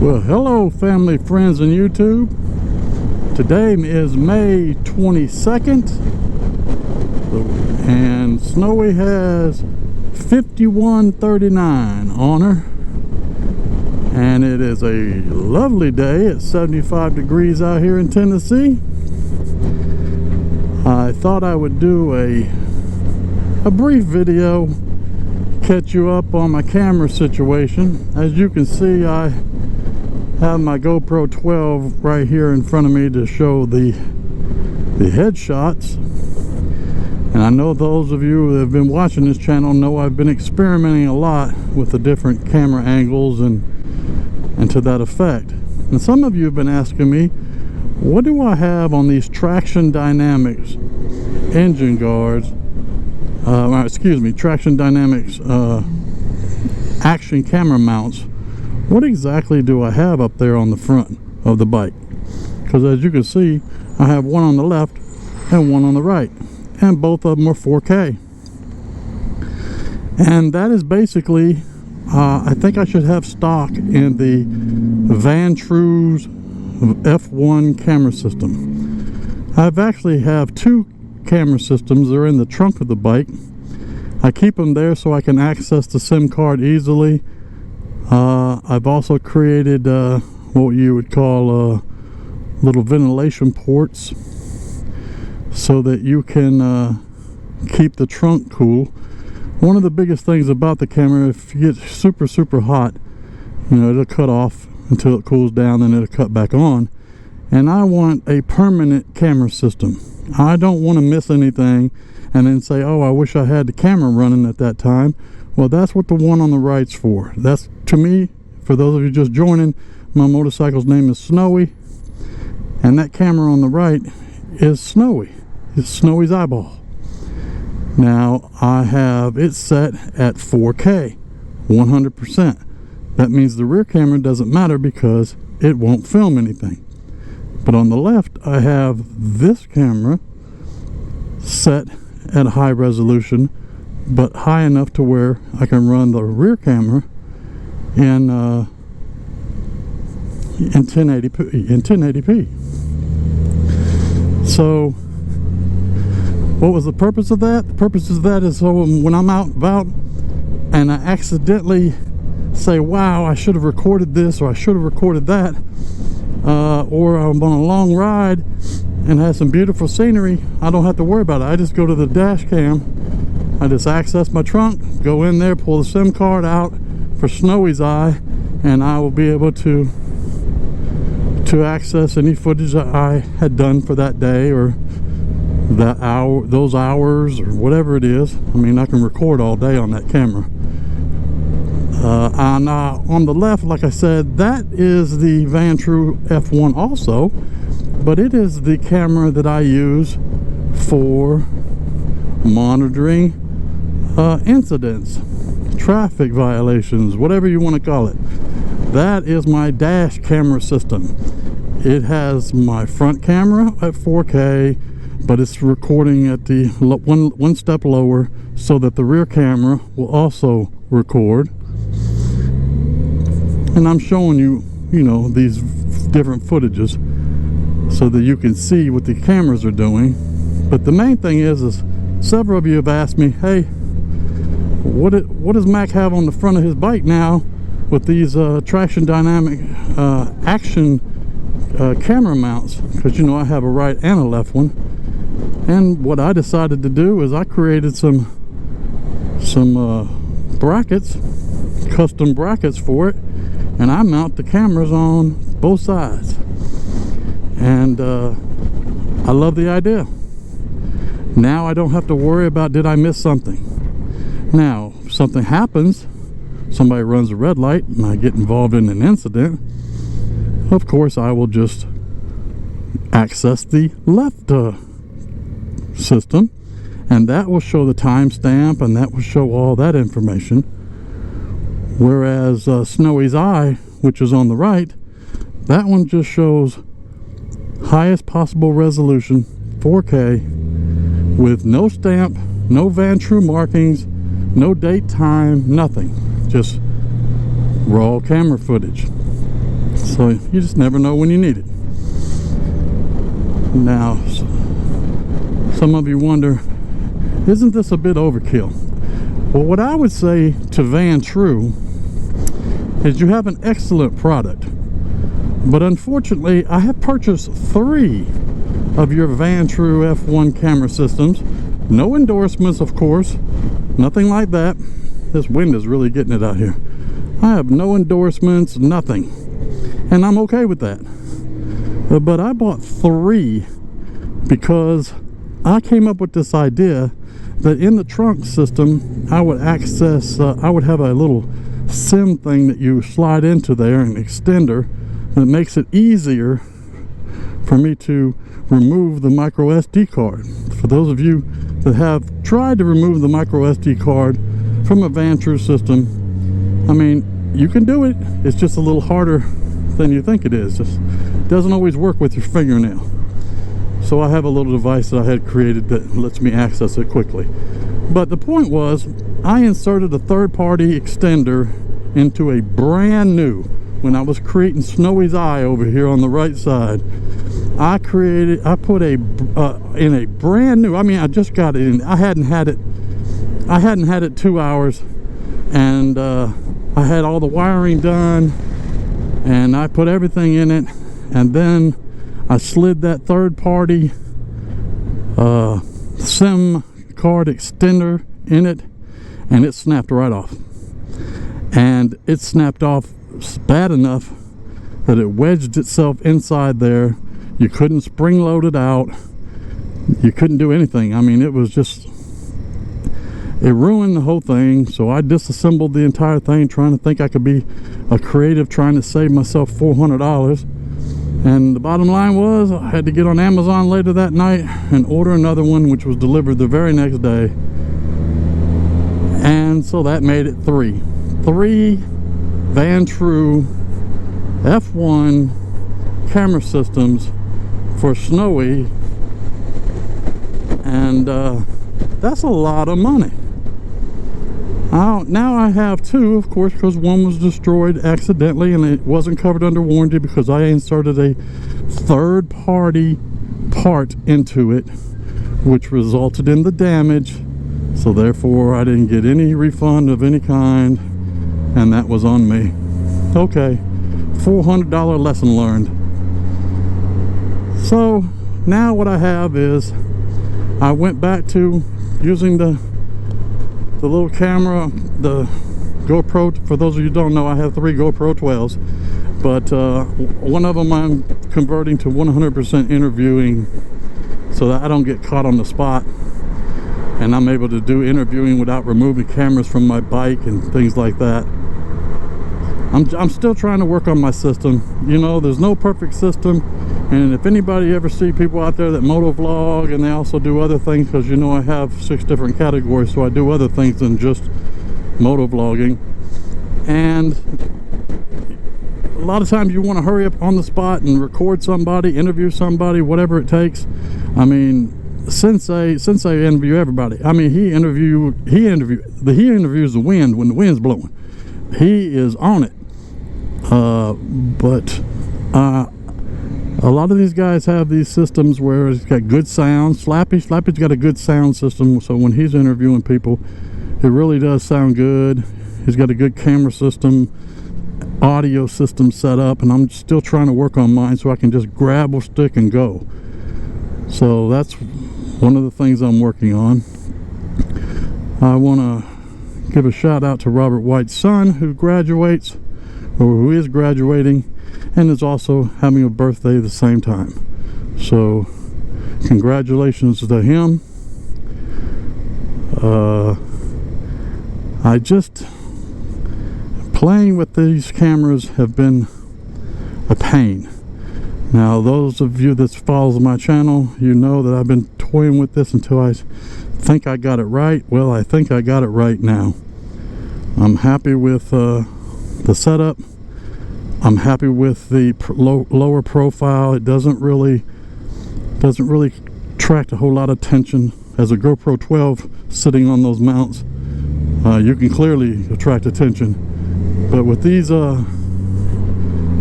Well, hello family, friends, and YouTube. Today is May 22nd, and Snowee has 5139 on her, and it is a lovely day. It's 75 degrees out here in Tennessee. I thought I would do a brief video, catch you up on my camera situation. As you can see, I have my GoPro 12 right here in front of me to show the headshots. And I know those of you that have been watching this channel know I've been experimenting a lot with the different camera angles and to that effect. And some of you have been asking me, what do I have on these Traction Dynamics engine guards, Traction Dynamics action camera mounts? What exactly do I have up there on the front of the bike? Because as you can see, I have one on the left and one on the right, and both of them are 4K. And that is basically, I think I should have stock in the Vantrue's F1 camera system. I've actually have two camera systems. They're in the trunk of the bike. I keep them there so I can access the SIM card easily. I've also created what you would call little ventilation ports so that you can keep the trunk cool. One of the biggest things about the camera, if you get super hot, you know, it'll cut off until it cools down, then it'll cut back on. And I want a permanent camera system. I don't want to miss anything and then say, oh, I wish I had the camera running at that time. Well, that's what the one on the right's for. That's, to me, for those of you just joining, my motorcycle's name is Snowee, and that camera on the right is Snowee. It's Snowee's eyeball. Now, I have it set at 4K, 100%. That means the rear camera doesn't matter because it won't film anything. But on the left, I have this camera set at a high resolution, but high enough to where I can run the rear camera in 1080p. So what was the purpose of that? The purpose of that is so when I'm out and about and I accidentally say, wow, I should have recorded this or I should have recorded that, or I'm on a long ride and have some beautiful scenery, I don't have to worry about it. I just go to the dash cam, I just access my trunk, go in there, pull the SIM card out for Snowee's eye, and I will be able to access any footage that I had done for that day or that hour, those hours, or whatever it is. I mean, I can record all day on that camera. And on the left, like I said, that is the Vantrue F1 also, but it is the camera that I use for monitoring incidents, traffic violations, whatever you want to call it. That is my dash camera system. It has my front camera at 4K, but it's recording at the one step lower so that the rear camera will also record. And I'm showing you, you know, these different footages so that you can see what the cameras are doing. But the main thing is several of you have asked me, hey, what does Mac have on the front of his bike now with these Traction Dynamic action camera mounts? Because, you know, I have a right and a left one. And what I decided to do is I created some brackets, custom brackets for it, and I mount the cameras on both sides. And I love the idea. Now I don't have to worry about, did I miss something? Now, if something happens, somebody runs a red light and I get involved in an incident, of course I will just access the left system, and that will show the timestamp and that will show all that information. Whereas Snowee's eye, which is on the right, that one just shows highest possible resolution 4K with no stamp, no Vantrue markings, no date, time, nothing, just raw camera footage. So you just never know when you need it. Now, some of you wonder, isn't this a bit overkill? Well, what I would say to Vantrue is you have an excellent product, but unfortunately I have purchased 3 of your Vantrue F1 camera systems. No endorsements, of course, nothing like that. This wind is really getting it out here. I have no endorsements, nothing, and I'm okay with that. But I bought 3 because I came up with this idea that in the trunk system I would access, I would have a little SIM thing that you slide into there, an extender, and it makes it easier for me to remove the micro SD card. For those of you that have tried to remove the micro SD card from a Vantrue system, I mean, you can do it. It's just a little harder than you think it is. Just doesn't always work with your fingernail. So I have a little device that I had created that lets me access it quickly. But the point was, I inserted a third-party extender into a brand new, when I was creating Snowee's eye over here on the right side, I put a in a brand new, I mean, I just got it in, I hadn't had it 2 hours, and I had all the wiring done, and I put everything in it, and then I slid that third-party SIM card extender in it, and it snapped right off. And it snapped off bad enough that it wedged itself inside there. You couldn't spring load it out. You couldn't do anything. I mean, it was just, it ruined the whole thing. So I disassembled the entire thing, trying to think I could be a creative, trying to save myself $400. And the bottom line was, I had to get on Amazon later that night and order another one, which was delivered the very next day. And so that made it 3 Vantrue F1 camera systems for Snowee, and that's a lot of money. Now I have 2, of course, because one was destroyed accidentally and it wasn't covered under warranty because I inserted a third-party part into it, which resulted in the damage. So therefore I didn't get any refund of any kind, and that was on me. Okay, $400 lesson learned. So now what I have is, I went back to using the little camera, the GoPro. For those of you who don't know, I have 3 GoPro 12s, but one of them I'm converting to 100% interviewing so that I don't get caught on the spot, and I'm able to do interviewing without removing cameras from my bike and things like that. I'm still trying to work on my system. You know, there's no perfect system, and if anybody ever see people out there that motovlog and they also do other things, because you know I have 6 different categories, so I do other things than just motovlogging, and a lot of times you want to hurry up on the spot and record somebody, interview somebody, whatever it takes. I mean, Sensei interview everybody. I mean, he interviews the wind when the wind's blowing. He is on it. But a lot of these guys have these systems where it's got good sound. Slappy's got a good sound system, so when he's interviewing people, it really does sound good. He's got a good camera system, audio system set up, and I'm still trying to work on mine so I can just grab a stick and go. So that's one of the things I'm working on. I want to give a shout out to Robert White's son, who graduates, or who is graduating, and is also having a birthday at the same time. So congratulations to him. Playing with these cameras have been a pain. Now, those of you that follow my channel, you know that I've been toying with this until I think I got it right. Well, I think I got it right now. I'm happy with the setup. I'm happy with the lower profile. It doesn't really attract a whole lot of attention. As a GoPro 12 sitting on those mounts, you can clearly attract attention. But with these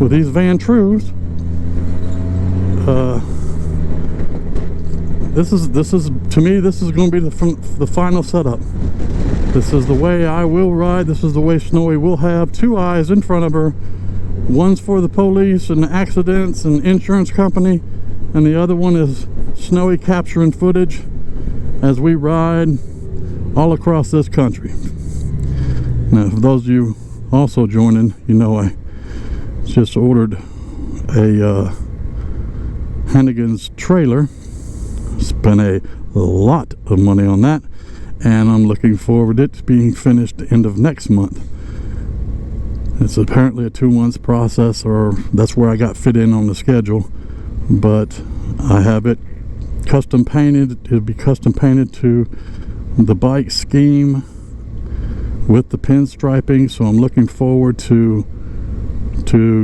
with these Vantrues, this is to me, this is going to be the final setup. This is the way I will ride. This is the way Snowee will have 2 eyes in front of her. One's for the police and accidents and insurance company, and the other one is Snowee capturing footage as we ride all across this country. Now, for those of you also joining, you know I just ordered a Hannigan's trailer. Spent a lot of money on that, and I'm looking forward to it being finished end of next month. It's apparently a 2-month process, or that's where I got fit in on the schedule, but I have it custom painted. It'll be custom painted to the bike scheme with the pinstriping, so I'm looking forward to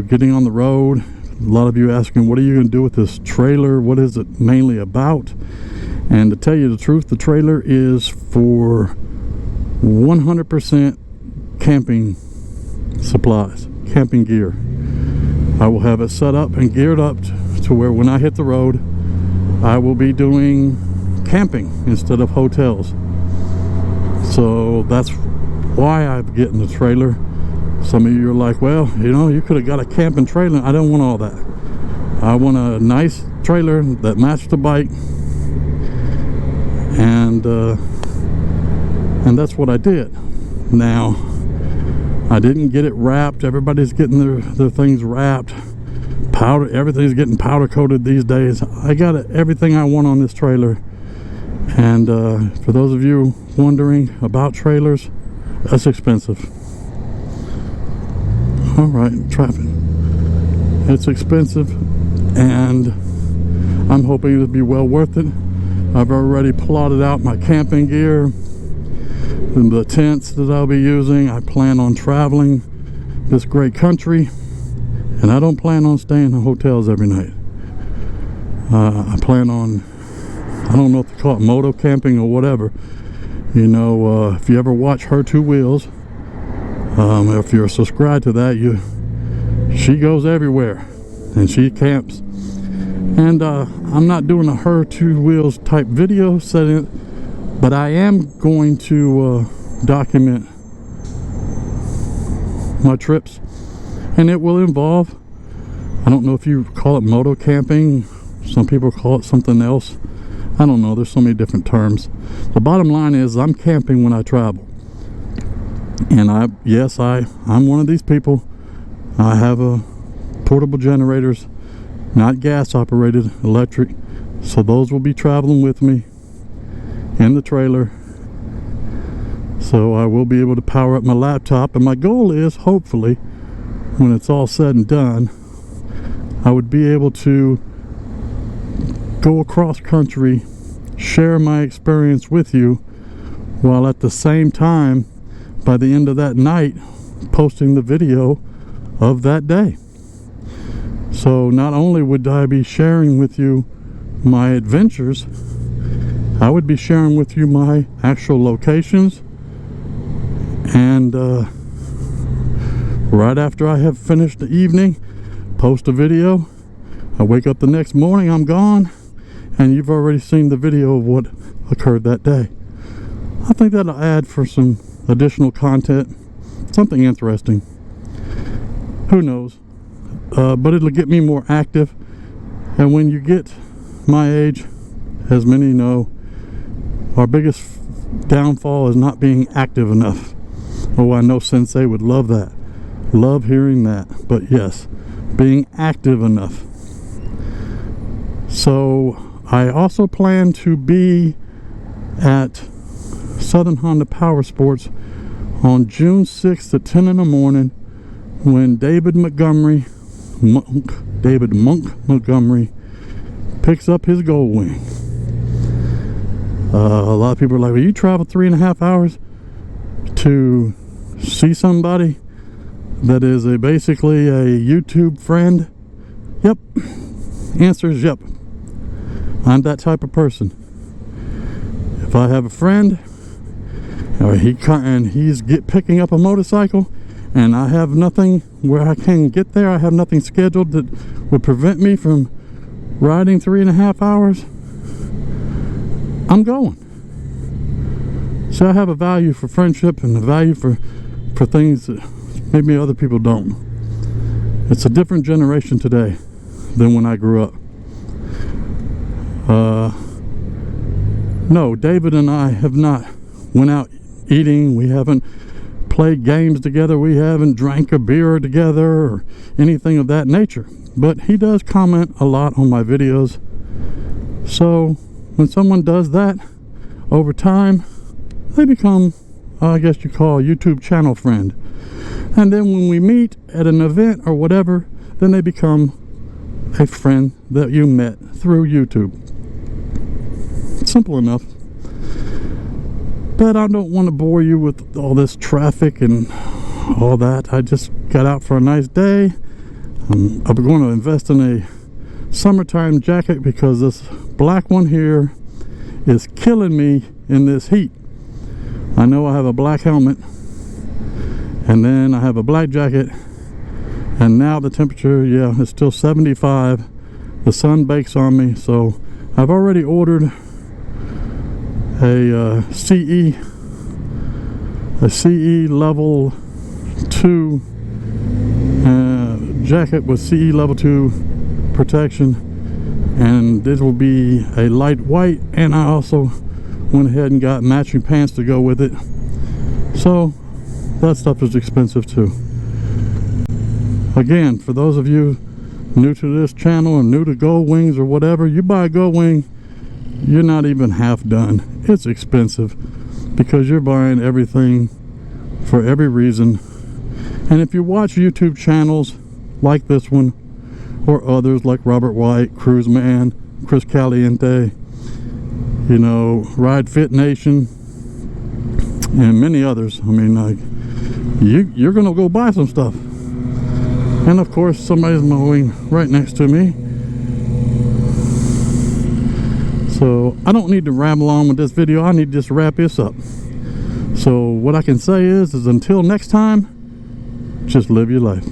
getting on the road. A lot of you asking, what are you going to do with this trailer? What is it mainly about? And to tell you the truth, the trailer is for 100% camping supplies, camping gear. I will have it set up and geared up to where when I hit the road, I will be doing camping instead of hotels. So that's why I'm getting the trailer. Some of you are like, well, you know, you could have got a camping trailer. I don't want all that. I want a nice trailer that matched the bike, and that's what I did. Now, I didn't get it wrapped. Everybody's getting their things wrapped. Powder, everything's getting powder coated these days. I got everything I want on this trailer. And for those of you wondering about trailers, that's expensive. All right, traffic. It's expensive, and I'm hoping it'll be well worth it. I've already plotted out my camping gear and the tents that I'll be using. I plan on traveling this great country, and I don't plan on staying in hotels every night. I plan on, I don't know if they call it moto camping or whatever. You know, if you ever watch Her Two Wheels, if you're subscribed to that, she goes everywhere and she camps. And I'm not doing a Her Two Wheels type video setting, but I am going to document my trips, and it will involve, I don't know if you call it moto camping, some people call it something else. I don't know, there's so many different terms. The bottom line is I'm camping when I travel. And I'm one of these people. I have portable generators, not gas operated, electric. So those will be traveling with me in the trailer. So I will be able to power up my laptop. And my goal is, hopefully, when it's all said and done, I would be able to go across country, share my experience with you, while at the same time, by the end of that night, posting the video of that day. So not only would I be sharing with you my adventures, I would be sharing with you my actual locations. And right after I have finished the evening, post a video. I wake up the next morning, I'm gone, and you've already seen the video of what occurred that day. I think that'll add for some additional content, something interesting. Who knows? But it'll get me more active. And when you get my age, as many know, our biggest downfall is not being active enough. Oh, I know Sensei would love that. Love hearing that. But yes, being active enough. So I also plan to be at Southern Honda Power Sports on June 6th at 10 in the morning, when David Monk Montgomery picks up his Goldwing. A lot of people are like, well, you traveled 3.5 hours to see somebody that is basically a YouTube friend? Yep. Answer is yep. I'm that type of person. If I have a friend, or he's picking up a motorcycle, and I have nothing where I can get there, I have nothing scheduled that would prevent me from riding 3.5 hours, I'm going. So I have a value for friendship and a value for things that maybe other people don't. It's a different generation today than when I grew up. No, David and I have not went out eating. We haven't played games together. We haven't drank a beer together or anything of that nature. But he does comment a lot on my videos. So when someone does that, over time, they become, I guess you call, a YouTube channel friend. And then when we meet at an event or whatever, then they become a friend that you met through YouTube. Simple enough. But I don't want to bore you with all this traffic and all that. I just got out for a nice day. I'm going to invest in a summertime jacket because this black one here is killing me in this heat. I know I have a black helmet, and then I have a black jacket, and now the temperature, yeah, it's still 75. The sun bakes on me, so I've already ordered a CE level 2 jacket with CE level 2 protection, and this will be a light white, and I also went ahead and got matching pants to go with it. So that stuff is expensive too. Again, for those of you new to this channel and new to Goldwings or whatever, you buy a Goldwing, you're not even half done. It's expensive because you're buying everything for every reason. And if you watch YouTube channels like this one or others like Robert White, Cruise Man, Chris Caliente, you know, Ride Fit Nation, and many others, I mean, like, you're gonna go buy some stuff. And of course somebody's mowing right next to me. So I don't need to ramble on with this video. I need to just wrap this up. So what I can say is until next time, just live your life.